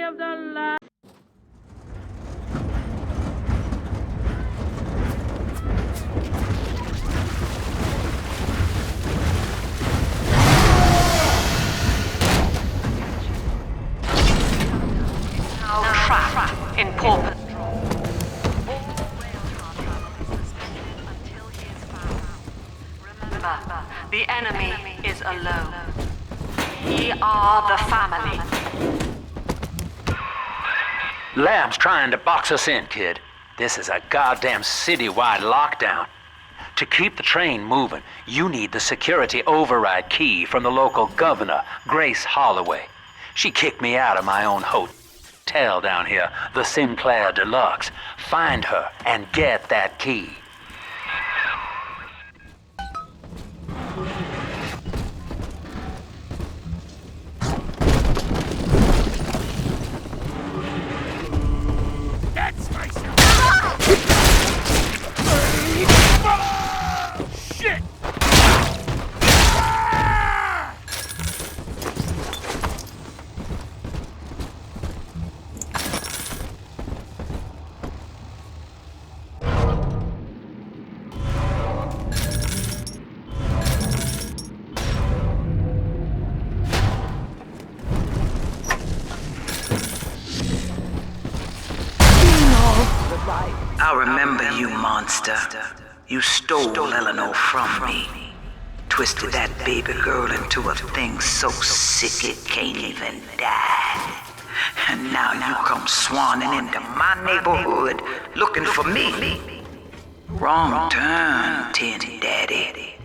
of the light. Trapped in Paw Remember, the enemy is alone. We are the family. Lab's trying to box us in, kid. This is a goddamn citywide lockdown. To keep the train moving, you need the security override key from the local governor, Grace Holloway. She kicked me out of my own hotel down here, the Sinclair Deluxe. Find her and get that key. That's my shit! I remember you, monster. You stole Eleanor from me. Twisted that baby girl into a thing so sick it can't even die. And now you come swanning into my neighborhood looking for me. Wrong turn, Tin Daddy.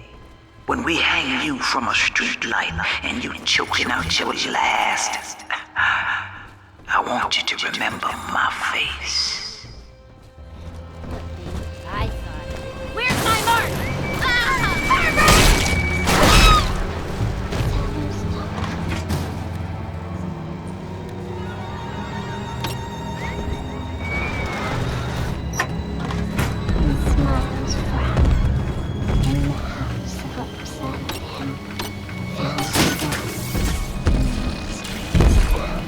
When we hang you from a street light and you choking out your last, I want you to remember my face. Where's my mark? He smiles frown, and the house of upset him fills with dust and the streets down.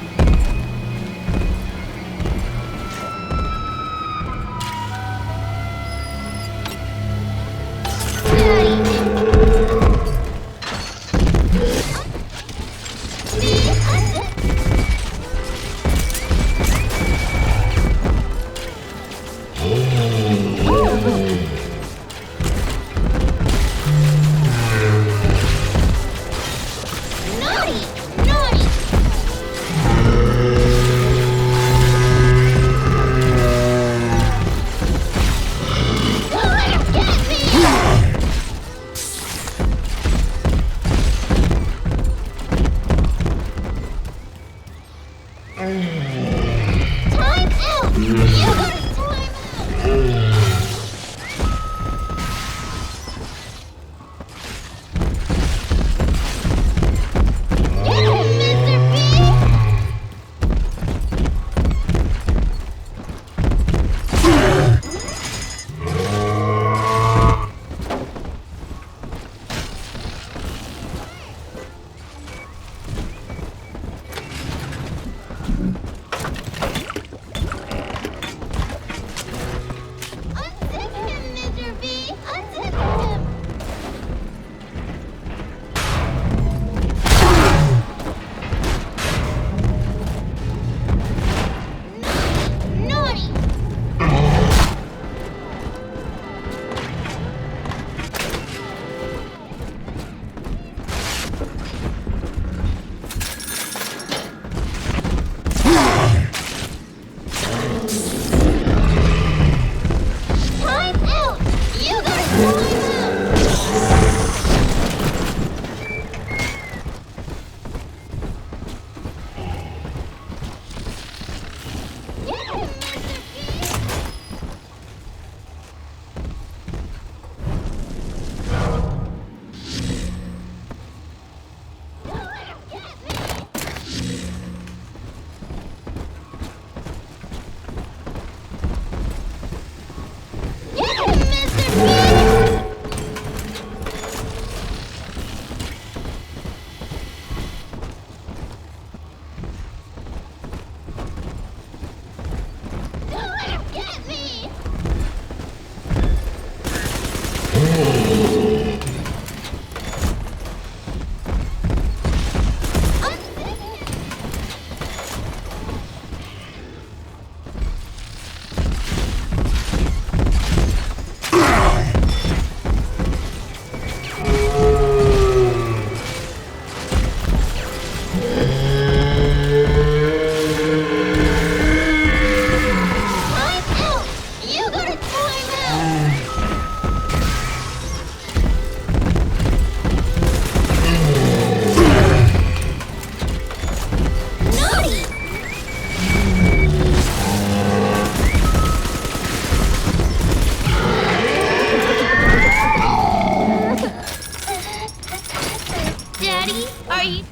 Daddy? Are you...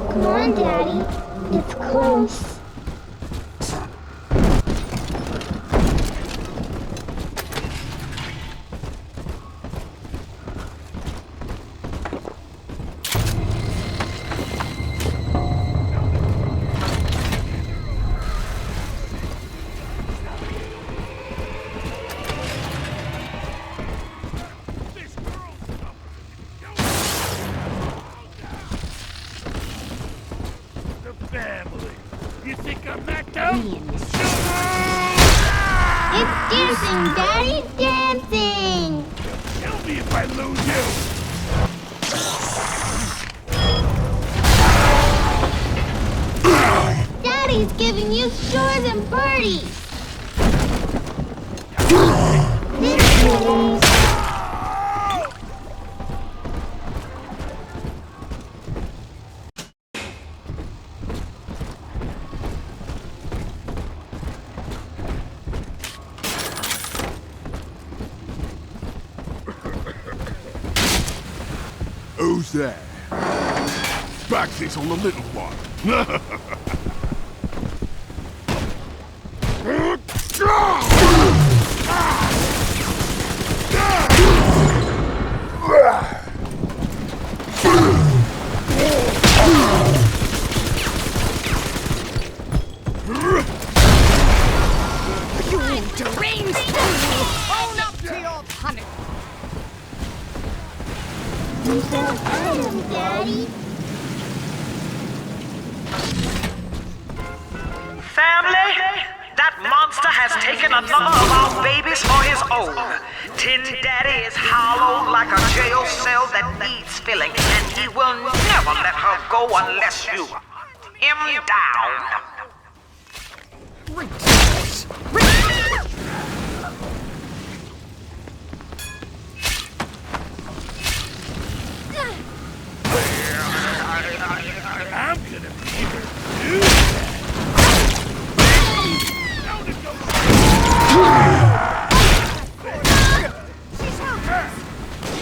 Come on, Daddy. It's close. Family. You think I'm that dumb? It's dancing, Daddy! Dancing! Kill me if I lose you! Daddy's giving you shores and birdies! This way! Who's that? Backseat's on the little one. You deranged! Own up to your punishment! We shall find him, Daddy! Family, that monster has taken another of our babies for his own. Tin Daddy is hollowed like a jail cell that needs filling, and he will never let her go unless you him down. I'm gonna be able to do that.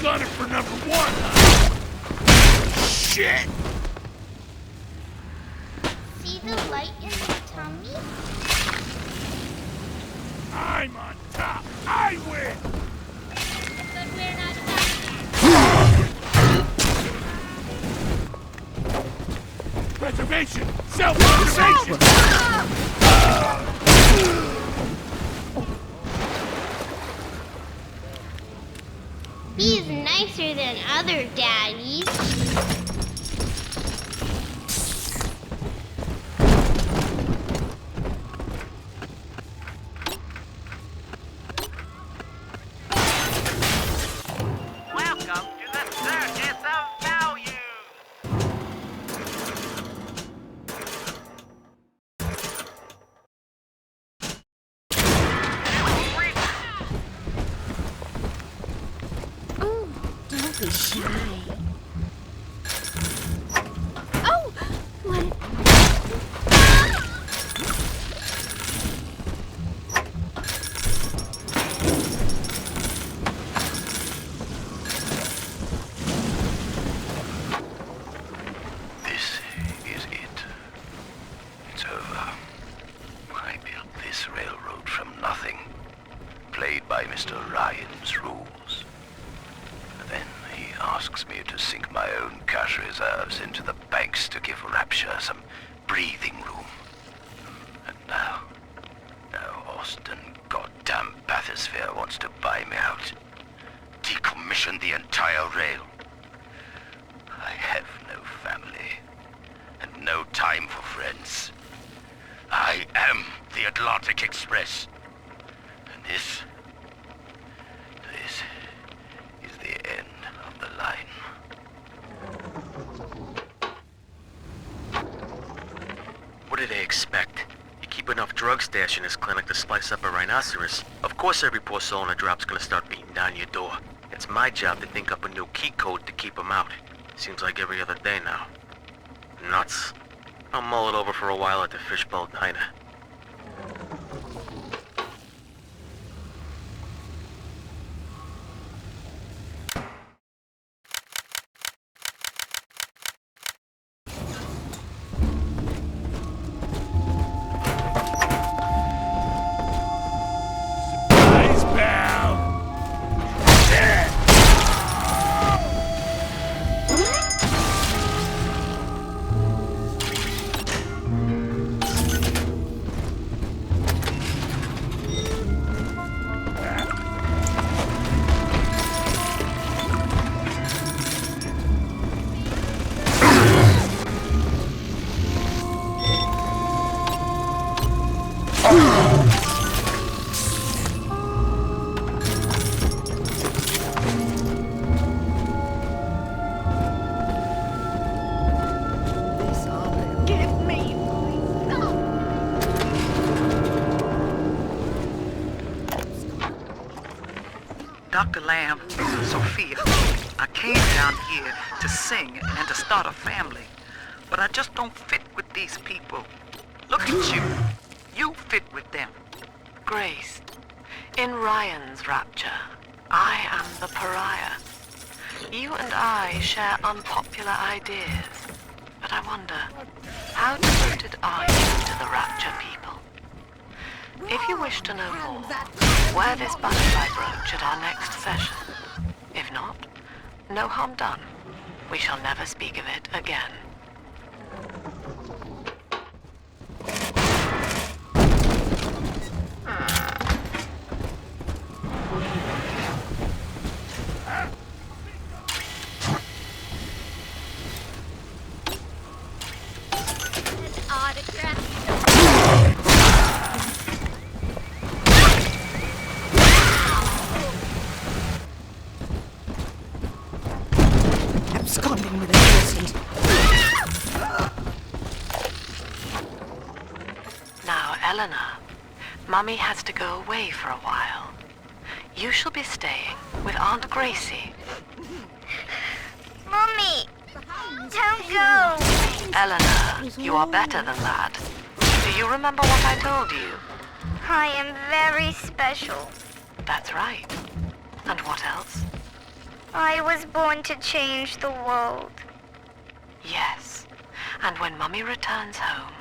Got it for number one. Shit! See the light in the tummy? I'm on top. I win. But we're not done yet. Preservation. Self-preservation. He's nicer than other daddies. Welcome to the Circus of Value. Oh, don't be shy. Oh! What? This is it. It's over. I built this railroad from nothing. Played by Mr. Ryan's rules. Then he asks me to sink my own cash reserves into the banks to give Rapture some breathing room. And now Austin goddamn bathysphere wants to buy me out. Decommission the entire rail. I have no family, and no time for friends. I am the Atlantic Express. And this is the end of the line. What do they expect? You keep enough drug stash in this clinic to slice up a rhinoceros. Of course every poor soul in a drop's gonna start beating down your door. It's my job to think up a new key code to keep them out. Seems like every other day now. Nuts. I'll mull it over for a while at the Fishbowl Diner. Surprise, pal! Give me Dr. Lamb, Sophia, I came down here to sing and to start a family, but I just don't fit with these people. Look at you. You fit with them. Grace, in Ryan's rapture, I am the pariah. You and I share unpopular ideas, but I wonder, how devoted are you to the rapture people? If you wish to know more, wear this butterfly brooch at our next session. If not, no harm done. We shall never speak of it again. an autograph. absconding with an innocent. Now, Eleanor, Mummy has to go away for a while. You shall be staying with Aunt Gracie. Mommy, don't go. Eleanor, you are better than that. Do you remember what I told you? I am very special. That's right. And what else? I was born to change the world. Yes. And when Mummy returns home,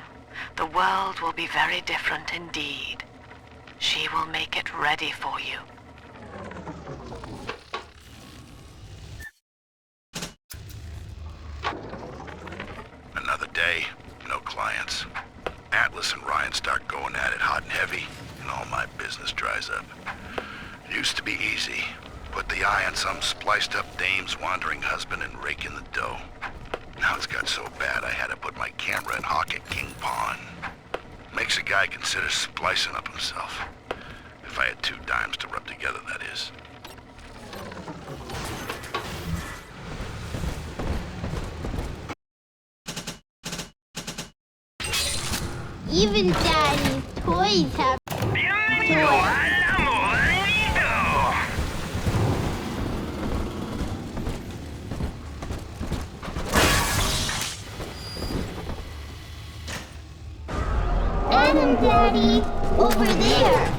the world will be very different indeed. She will make it ready for you. Another day, no clients. Atlas and Ryan start going at it hot and heavy, and all my business dries up. Used to be easy. Put the eye on some spliced-up dame's wandering husband and rake in the dough. Now it's got so bad I had to put my camera and hawk at King Pawn. Makes a guy consider splicing up himself. If I had 2 dimes to rub together, that is. Even Daddy's toys have toys. Adam, Daddy, over there.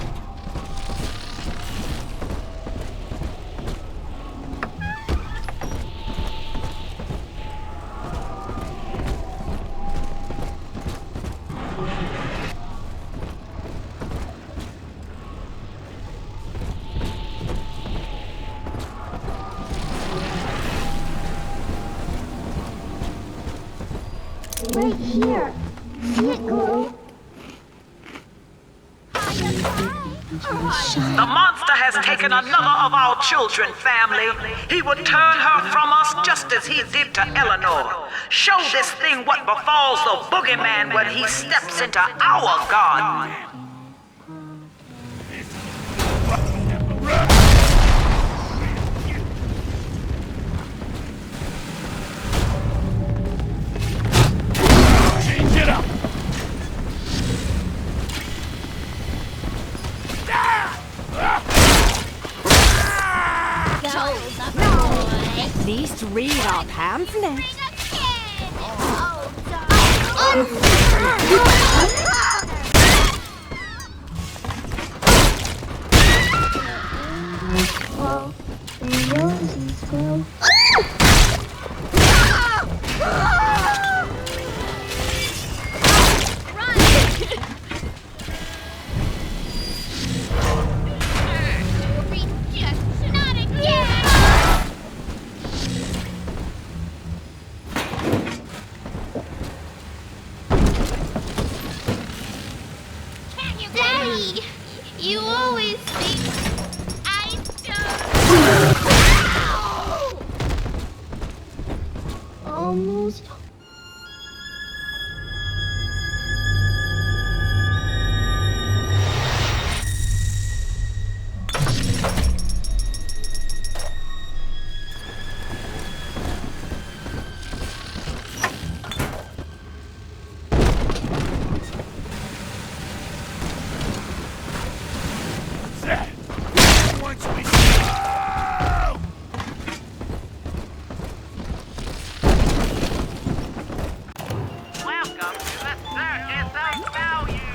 Right here. See it glow? The monster has taken another of our children, family. He would turn her from us just as he did to Eleanor. Show this thing what befalls the boogeyman when he steps into our garden. Change it up! Go. least read our pamphlet. Daddy, you always think I don't. Almost. Once we go! Welcome to the Circus of Value!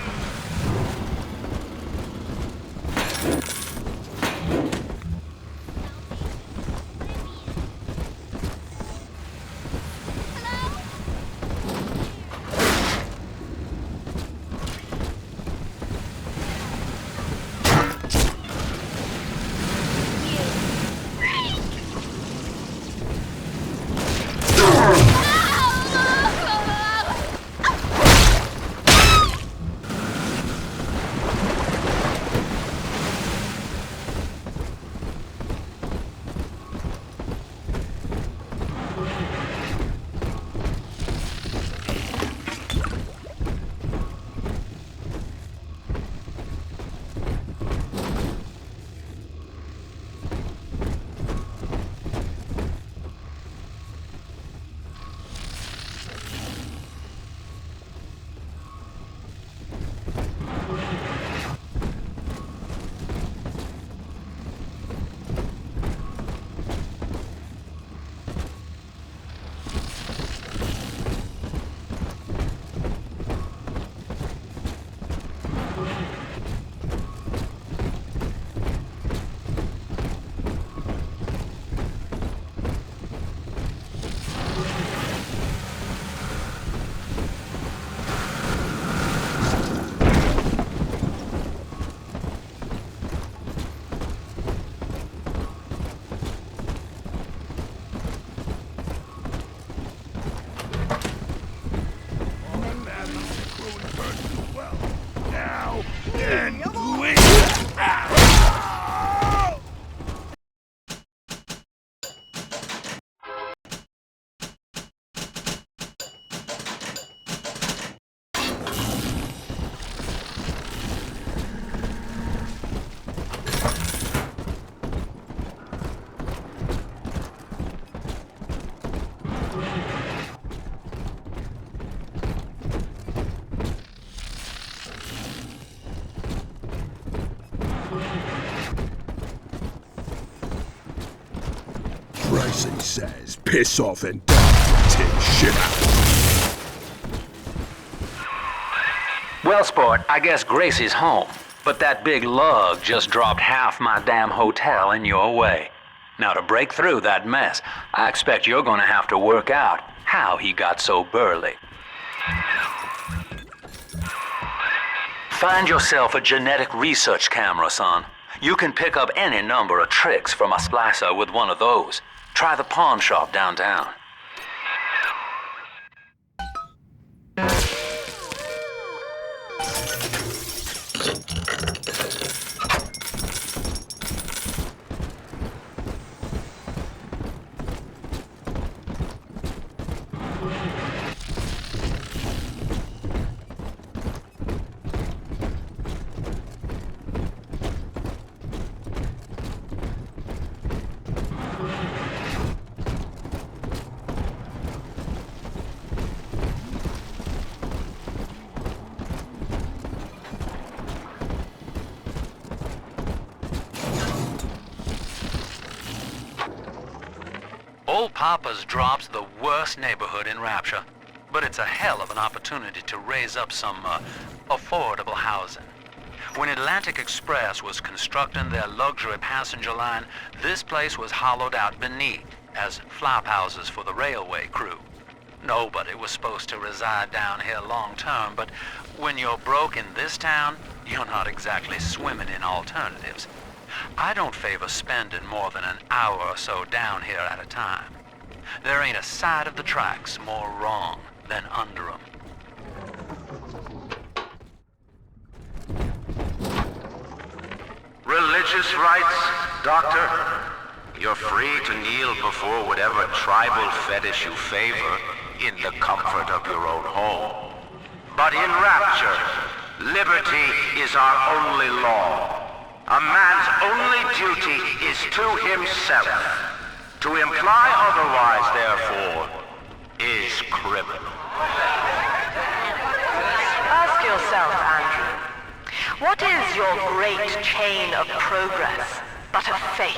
Bryson says, piss off and die, take shit out. Well, sport, I guess Gracie's home. But that big lug just dropped half my damn hotel in your way. Now, to break through that mess, I expect you're gonna have to work out how he got so burly. Find yourself a genetic research camera, son. You can pick up any number of tricks from a splicer with one of those. Try the pawn shop downtown. Old Papa's Drop's the worst neighborhood in Rapture, but it's a hell of an opportunity to raise up some affordable housing. When Atlantic Express was constructing their luxury passenger line, this place was hollowed out beneath as flop houses for the railway crew. Nobody was supposed to reside down here long term, but when you're broke in this town, you're not exactly swimming in alternatives. I don't favor spending more than an hour or so down here at a time. There ain't a side of the tracks more wrong than under 'em. Religious rites, Doctor? You're free to kneel before whatever tribal fetish you favor in the comfort of your own home. But in Rapture, liberty is our only law. A man's only duty is to himself. To imply otherwise, therefore, is criminal. Ask yourself, Andrew, what is your great chain of progress but a faith?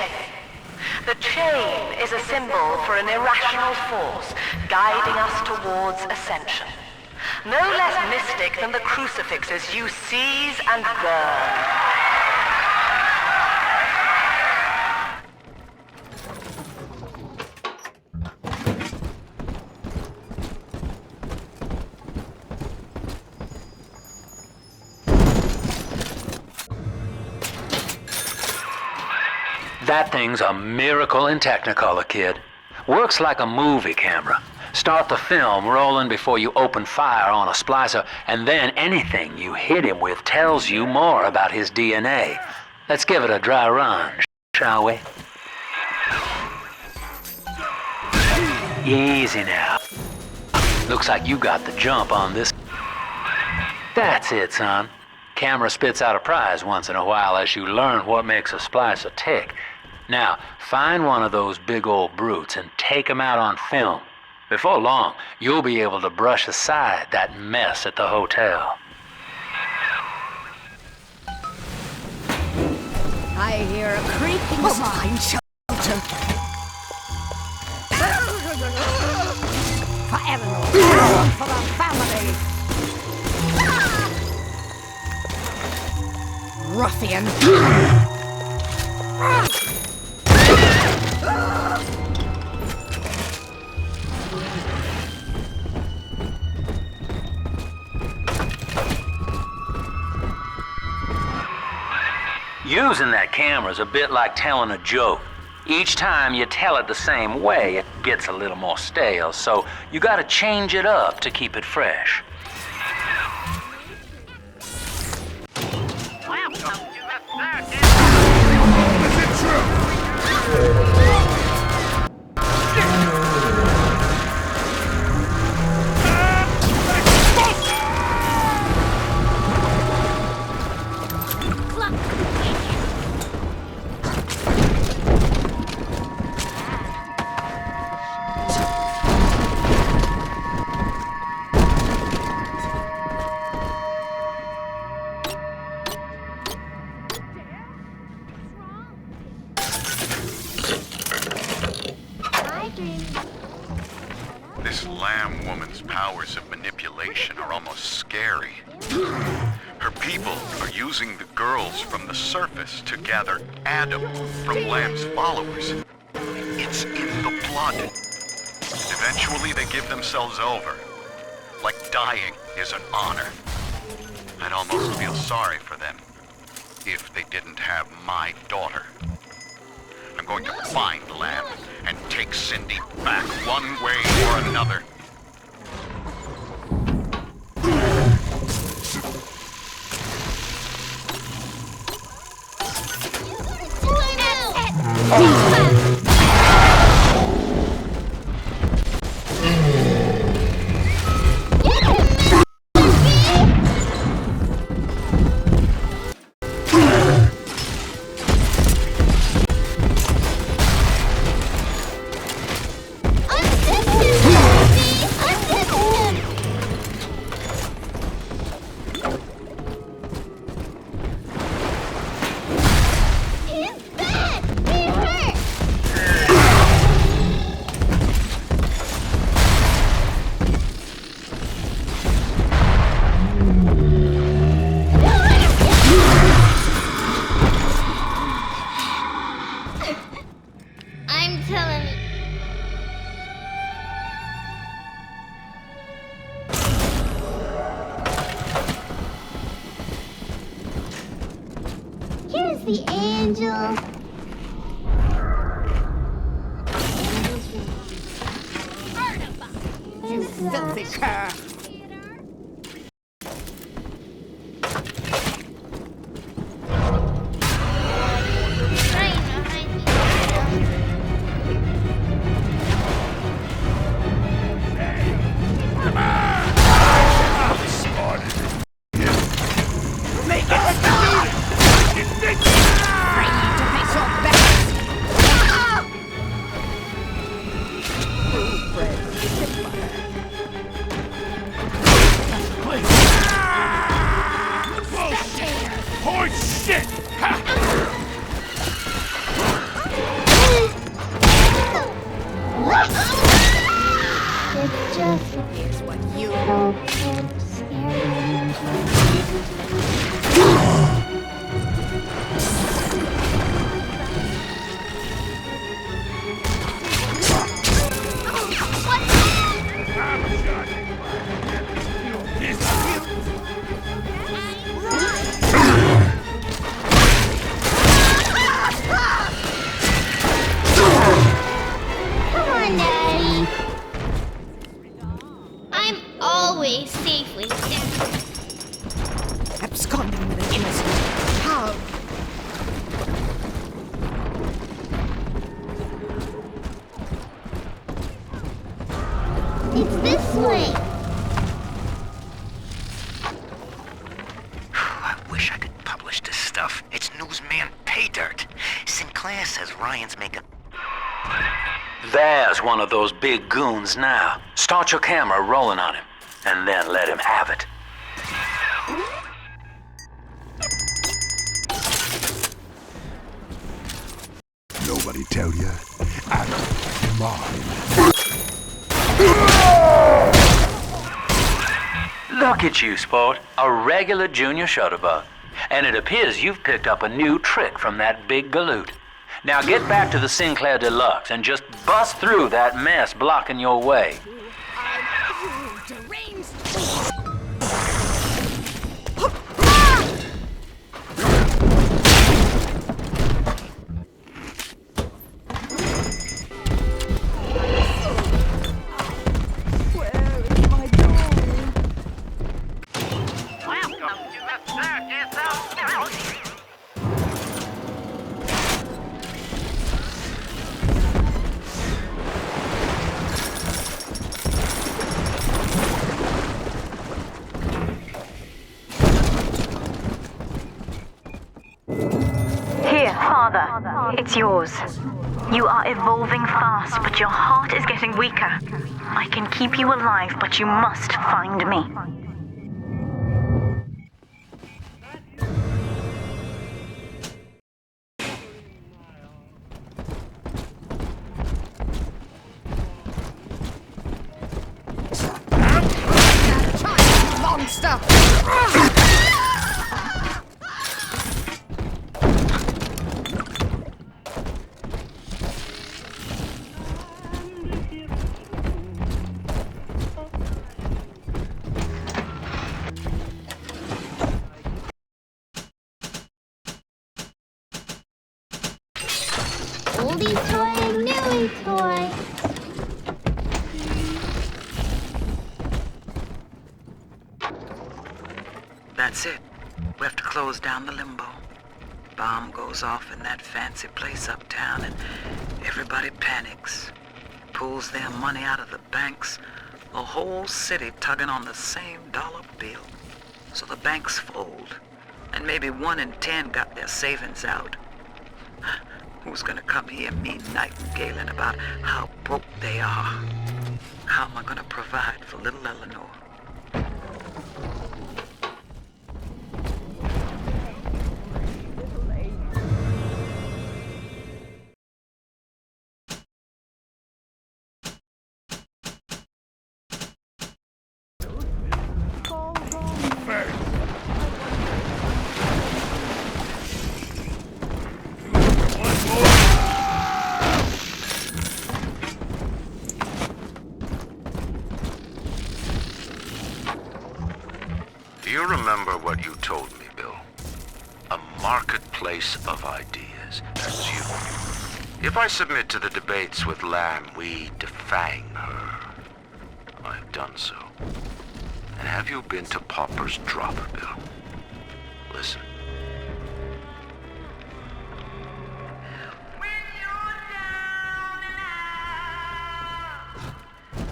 The chain is a symbol for an irrational force guiding us towards ascension. No less mystic than the crucifixes you seize and burn. That thing's a miracle in Technicolor, kid. Works like a movie camera. Start the film rolling before you open fire on a splicer, and then anything you hit him with tells you more about his DNA. Let's give it a dry run, shall we? Easy now. Looks like you got the jump on this. That's it, son. Camera spits out a prize once in a while as you learn what makes a splicer tick. Now, find one of those big old brutes and take him out on film. Before long, you'll be able to brush aside that mess at the hotel. I hear a creaking spine, children. For Eleanor, for the family. Ruffian. Using that camera's a bit like telling a joke. Each time you tell it the same way, it gets a little more stale, so you gotta change it up to keep it fresh. Welcome to the circus. Is it true? This lamb woman's powers of manipulation are almost scary. Her people are using the girls from the surface to gather Adam from Lamb's followers. It's in the blood. Eventually they give themselves over. Like dying is an honor. I'd almost feel sorry for them if they didn't have my daughter. I'm going to find Lamb and take Cindy back one way or another. the angel. You filthy cur. It's just Here's what you so scary. Come on, Daddy. I'm always safe with him. absconding with an innocent. How? It's this way. I wish I could publish this stuff. It's newsman pay dirt. Sinclair says Ryan's making... There's one of those big goons now. Start your camera rolling on him, and then let him have it. Nobody tell you. Adam, mine. Look at you, sport. A regular junior shutterbug. And it appears you've picked up a new trick from that big galoot. Now get back to the Sinclair Deluxe and just bust through that mess blocking your way. Welcome to the circus of Galaxy. Here, Father. It's yours. You are evolving fast, but your heart is getting weaker. I can keep you alive, but you must find me. Monster! Oldie toy and newie toy. That's it. We have to close down the limbo. Bomb goes off in that fancy place uptown and everybody panics. Pulls their money out of the banks. The whole city tugging on the same dollar bill. So the banks fold. And maybe 1 in 10 got their savings out. Who's gonna come here me nightingaling about how broke they are? How am I gonna provide for little Eleanor? Do you remember what you told me, Bill? A market place of ideas. That's you. If I submit to the debates with Lamb, we defang her. I've done so. And have you been to Popper's Drop, Bill? Listen.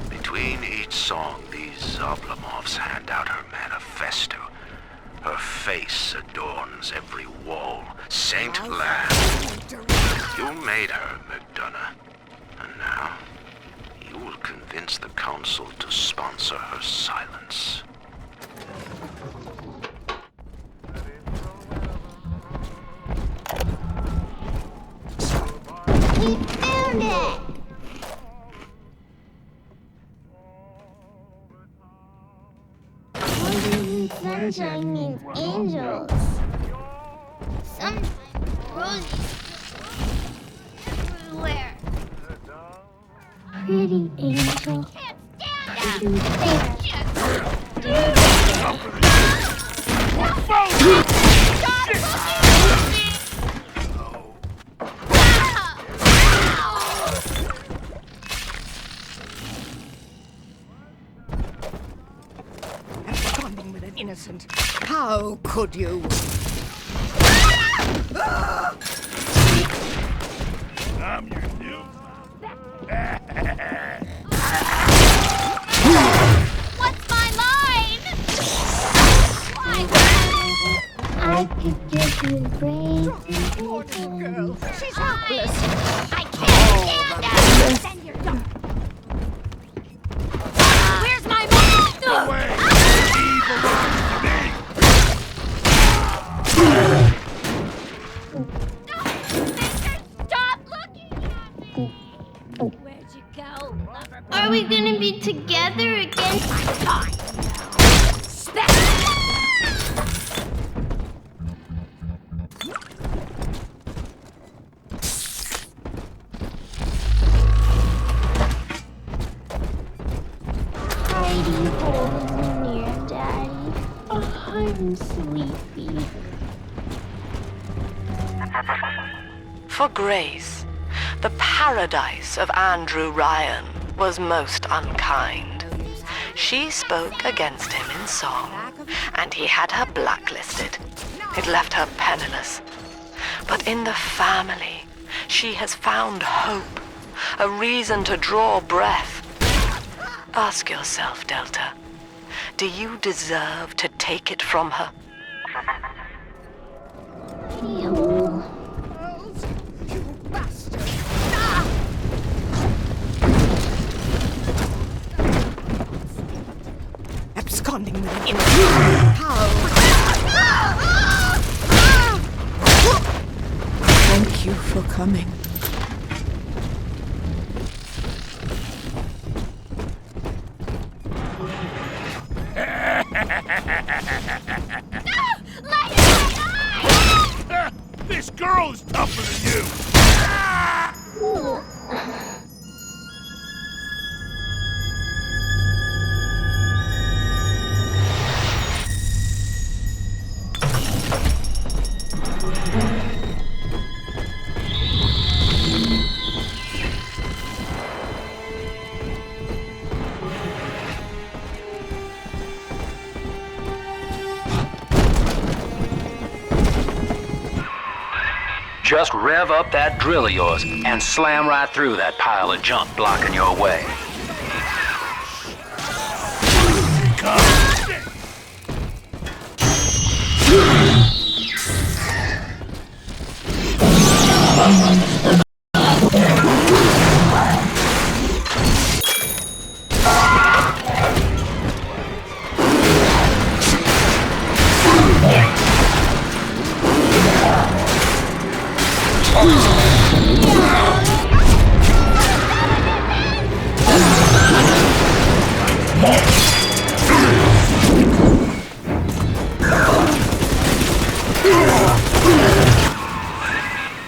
Between each song, these Oblomovs hand out her manifesto. Her face adorns every wall. Saint Lamb. You made her, McDonough. And now, you will convince the Council to sponsor her silence. We found it! Sunshine means angels. Sometimes roses everywhere. Pretty angel. Absconding with an innocent. How could you? I'm your new. What's my line? I could give you brains. Poor little girl. She's helpless. I can't stand her. Send your dog. Where's my man? Away! He belongs to me! Stop looking at me. Where'd you go, lover? Are we gonna be together again? Heidi holds me near, Daddy. Oh, I'm sleepy. For Grace, the paradise of Andrew Ryan was most unkind. She spoke against him in song, and he had her blacklisted. It left her penniless. But in the family, she has found hope, a reason to draw breath. Ask yourself, Delta, do you deserve to take it from her? You bastard. Absconding with an innocent. How? Thank you for coming. This girl is tougher than you! Just rev up that drill of yours and slam right through that pile of junk blocking your way.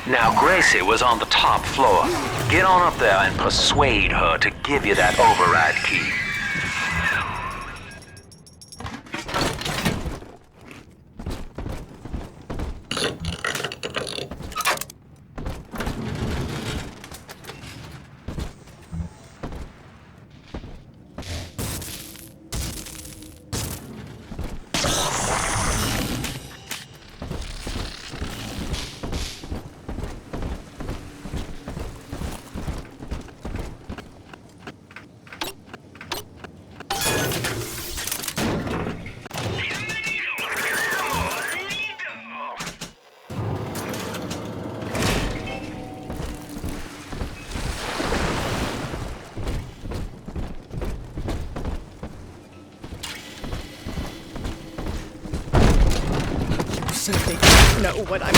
Now, Gracie was on the top floor. Get on up there and persuade her to give you that override key. certainly don't know what I'm...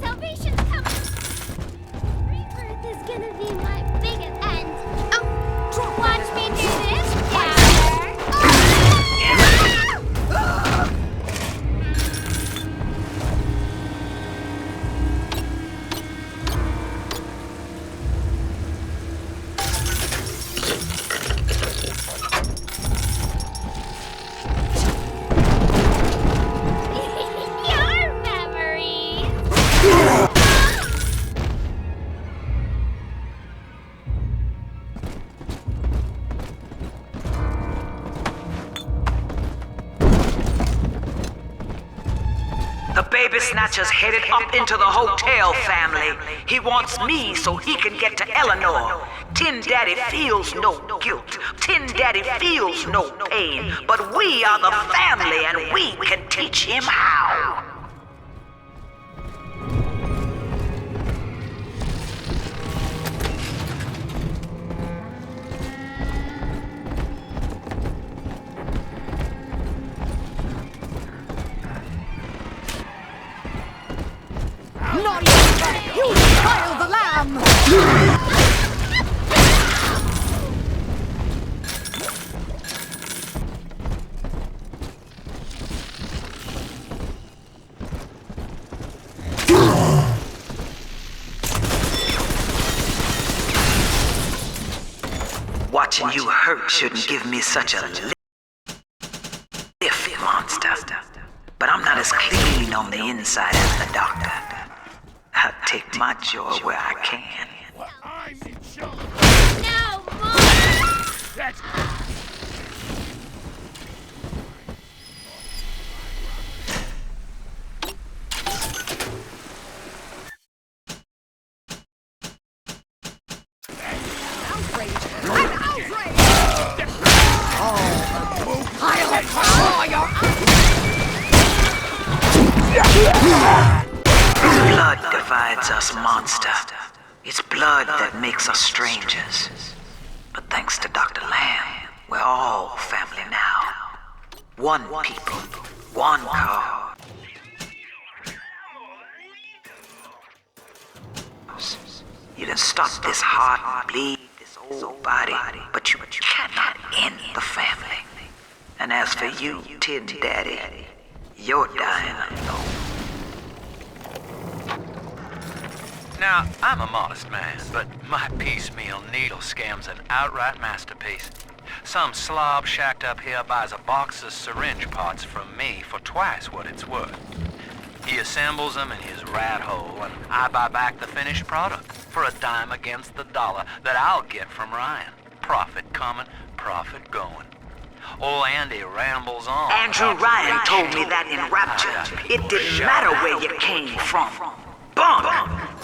Salvation's coming! Rebirth is gonna be my biggest end. Oh, watch me do this, Your memories! The baby snatcher's headed up into the hotel, family. He wants me so he can get to Eleanor. Tin Daddy feels no guilt. Tin Daddy feels no pain. But we are the family and we can teach him how. Not even you defile the lamb! Watching you hurt shouldn't give me such a lift, monster. But I'm not as clean on the inside as the doctor. I'll take my joy where I can. No more! Blood divides us, monster. It's blood that makes us strangers. But thanks to Dr. Lamb, we're all family now. One people, one cause. You can stop this heart bleed, this old body, but you cannot end the family. And as for you, Tin Daddy, you're dying alone. Now, I'm a modest man, but my piecemeal needle scam's an outright masterpiece. Some slob shacked up here buys a box of syringe parts from me for twice what it's worth. He assembles them in his rat hole, and I buy back the finished product for a dime against the dollar that I'll get from Ryan. Profit coming, profit going. Old Andy rambles on. Andrew Ryan told me that in Rapture. It didn't matter where you came from. Bunk!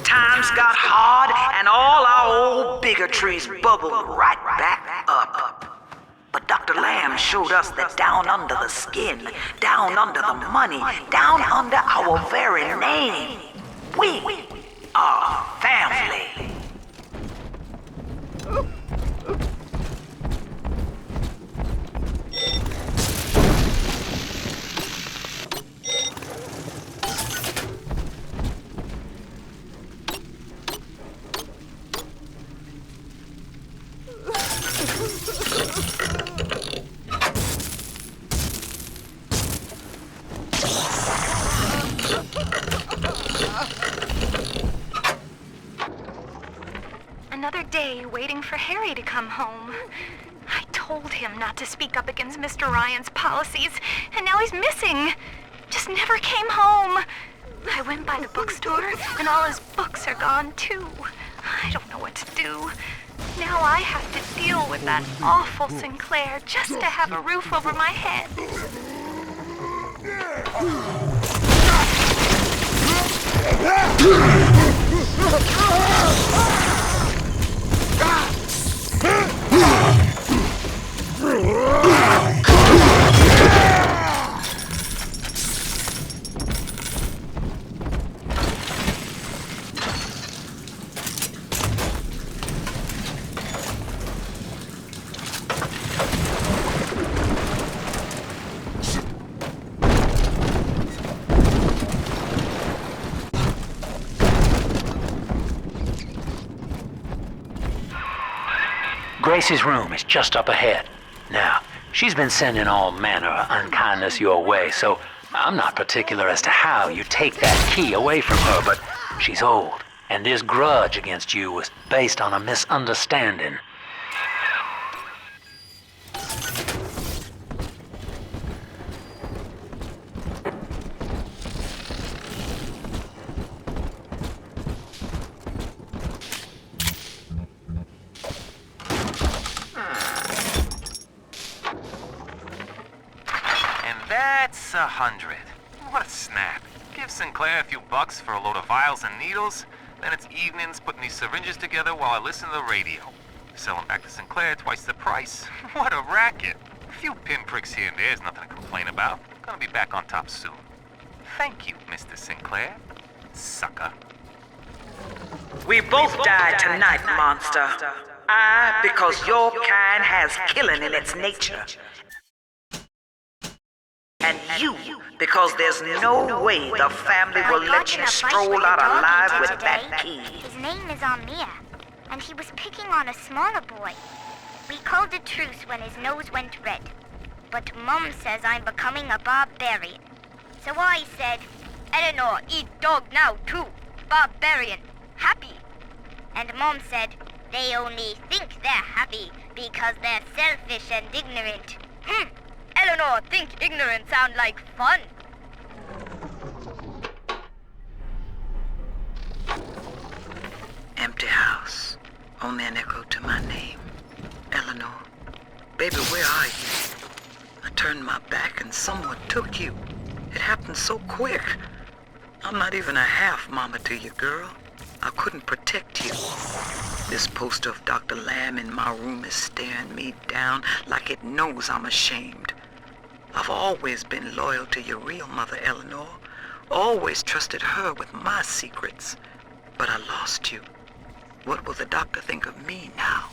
Times got hard and all our old bigotries bubbled right back up. But Dr. Lamb showed us that down under the skin, down under the money, down under our very name, we are family. Another day waiting for Harry to come home. I told him not to speak up against Mr. Ryan's policies, and now he's missing. Just never came home. I went by the bookstore, and all his books are gone too. I don't know what to do. Now I have to deal with that awful Sinclair just to have a roof over my head. Gracie's room is just up ahead. Now, she's been sending all manner of unkindness your way, so I'm not particular as to how you take that key away from her, but she's old, and this grudge against you was based on a misunderstanding. That's 100. What a snap. Give Sinclair a few bucks for a load of vials and needles, then it's evenings putting these syringes together while I listen to the radio. Sell them back to Sinclair twice the price. What a racket. A few pinpricks here and there is nothing to complain about. Gonna be back on top soon. Thank you, Mr. Sinclair. Sucker. We both died tonight, monster. I, because your kind has killing in its nature. And you, because there's no way the family will let you stroll out alive with that key. His name is Amir, and he was picking on a smaller boy. We called a truce when his nose went red. But Mum says I'm becoming a barbarian. So I said, Eleanor, eat dog now too. Barbarian. Happy. And Mom said, they only think they're happy because they're selfish and ignorant. Eleanor, think ignorant sound like fun. Empty house. Only an echo to my name. Eleanor. Baby, where are you? I turned my back and someone took you. It happened so quick. I'm not even a half mama to you, girl. I couldn't protect you. This poster of Dr. Lamb in my room is staring me down like it knows I'm ashamed. I've always been loyal to your real mother, Eleanor. Always trusted her with my secrets. But I lost you. What will the doctor think of me now?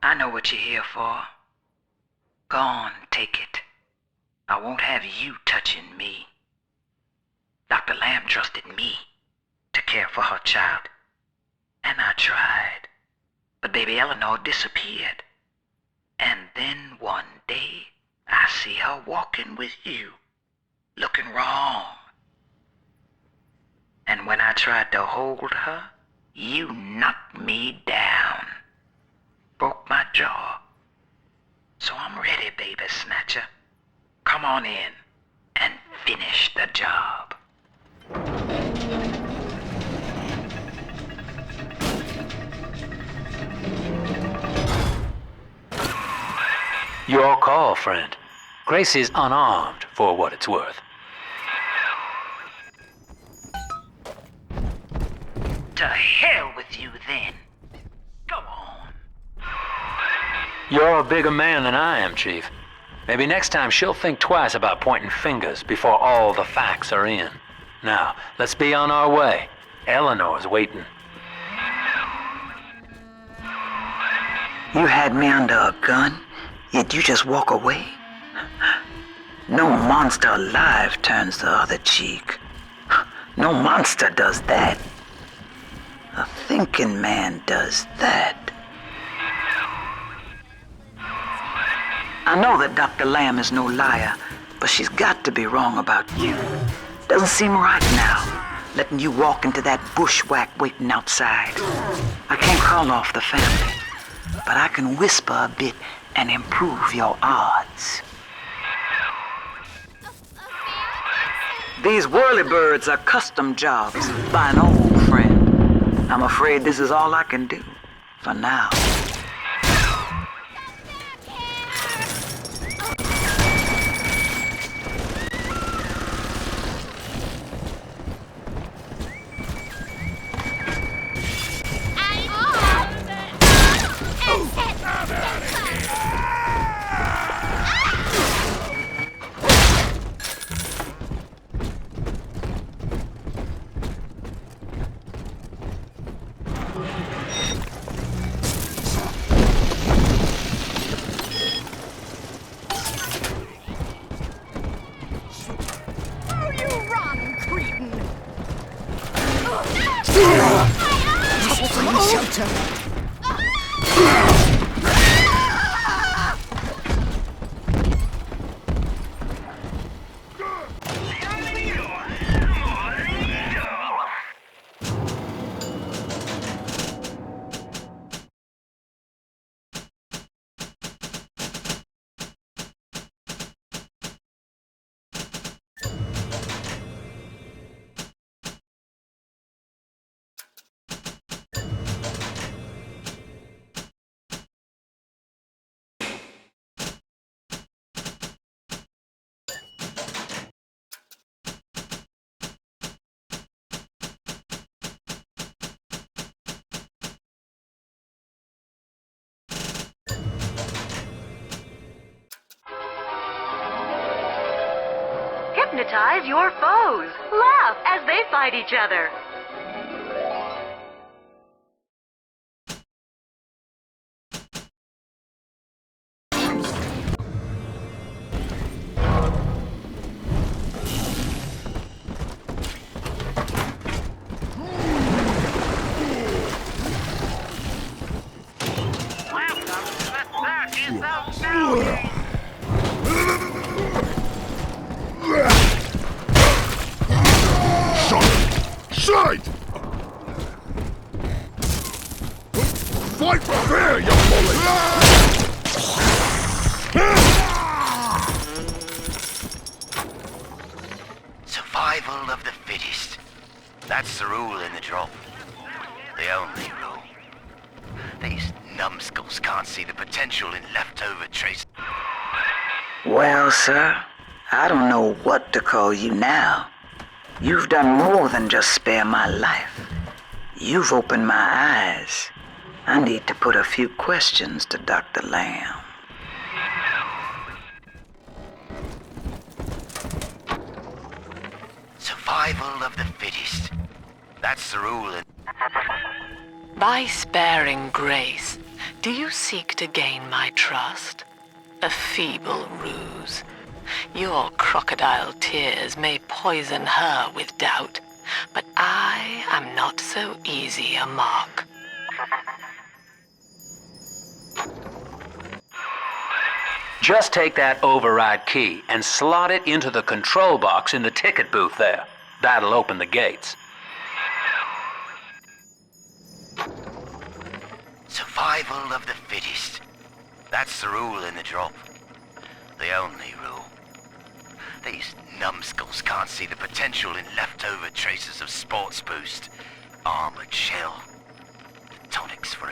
I know what you're here for. Go on, take it. I won't have you touching me. Dr. Lamb trusted me to care for her child. And I tried. But baby Eleanor disappeared. And then one day, I see her walking with you, looking wrong. And when I tried to hold her, you knocked me down. Broke my jaw. So I'm ready, baby snatcher. Come on in and finish the job. Your call, friend. Grace is unarmed, for what it's worth. To hell with you, then. Go on. You're a bigger man than I am, Chief. Maybe next time she'll think twice about pointing fingers before all the facts are in. Now, let's be on our way. Eleanor's waiting. You had me under a gun, yet you just walk away? No monster alive turns the other cheek. No monster does that. A thinking man does that. I know that Dr. Lamb is no liar, but she's got to be wrong about you. Doesn't seem right now, letting you walk into that bushwhack waiting outside. I can't call off the family, but I can whisper a bit and improve your odds. These whirlybirds are custom jobs by an old friend. I'm afraid this is all I can do for now. hypnotize your foes. Laugh as they fight each other. Shite! Fight fair, you bully! Survival of the fittest. That's the rule in the drop. The only rule. These numbskulls can't see the potential in leftover traces. Well, sir, I don't know what to call you now. You've done more than just spare my life. You've opened my eyes. I need to put a few questions to Dr. Lamb. Survival of the fittest. That's the rule in... By sparing grace, do you seek to gain my trust? A feeble ruse. Your crocodile tears may poison her with doubt, but I am not so easy a mark. Just take that override key and slot it into the control box in the ticket booth there. That'll open the gates. Survival of the fittest. That's the rule in the drop. The only rule. These numbskulls can't see the potential in leftover traces of sports boost, armored shell, the tonics for